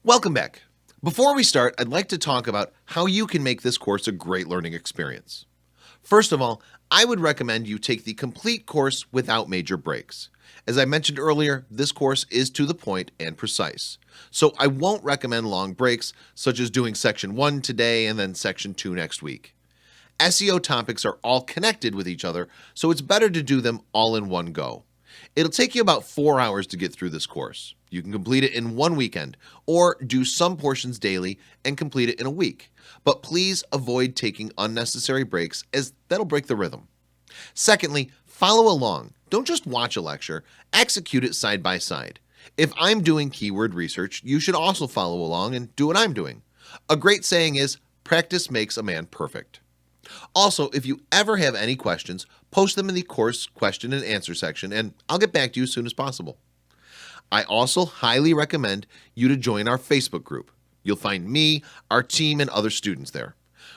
Welcome back. Before we start, I'd like to talk about how you can make this course a great learning experience. First of all, I would recommend you take the complete course without major breaks. As I mentioned earlier, this course is to the point and precise. So I won't recommend long breaks, such as doing section 1 today and then section 2 next week. SEO topics are all connected with each other, so it's better to do them all in one go. It'll take you about 4 hours to get through this course. You can complete it in one weekend or do some portions daily and complete it in a week. But please avoid taking unnecessary breaks, as that'll break the rhythm. Secondly, follow along. Don't just watch a lecture, execute it side by side. If I'm doing keyword research, you should also follow along and do what I'm doing. A great saying is, practice makes a man perfect. Also, if you ever have any questions, post them in the course question and answer section, and I'll get back to you as soon as possible. I also highly recommend you to join our Facebook group. You'll find me, our team, and other students there.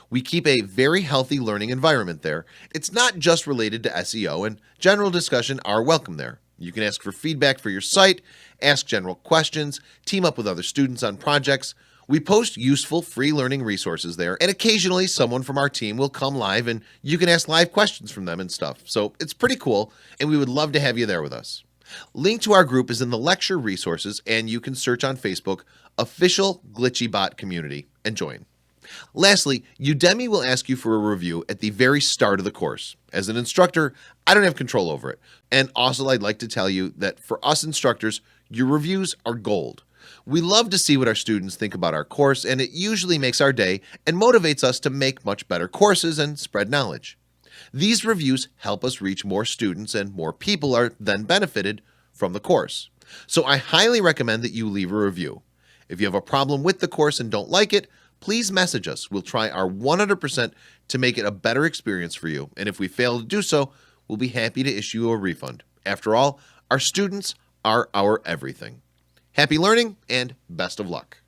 We keep a very healthy learning environment there. It's not just related to SEO, and general discussion are welcome there. You can ask for feedback for your site, ask general questions, team up with other students on projects. We post useful free learning resources there, and occasionally someone from our team will come live and you can ask live questions from them and stuff. So it's pretty cool, and we would love to have you there with us. Link to our group is in the lecture resources, and you can search on Facebook Official GlitchyBot Community and join. Lastly, Udemy will ask you for a review at the very start of the course. As an instructor, I don't have control over it. And also, I'd like to tell you that for us instructors, your reviews are gold. We love to see what our students think about our course, and it usually makes our day and motivates us to make much better courses and spread knowledge. These reviews help us reach more students, and more people are then benefited from the course. So I highly recommend that you leave a review. If you have a problem with the course and don't like it, please message us. We'll try our 100% to make it a better experience for you. And if we fail to do so, we'll be happy to issue you a refund. After all, our students are our everything. Happy learning and best of luck.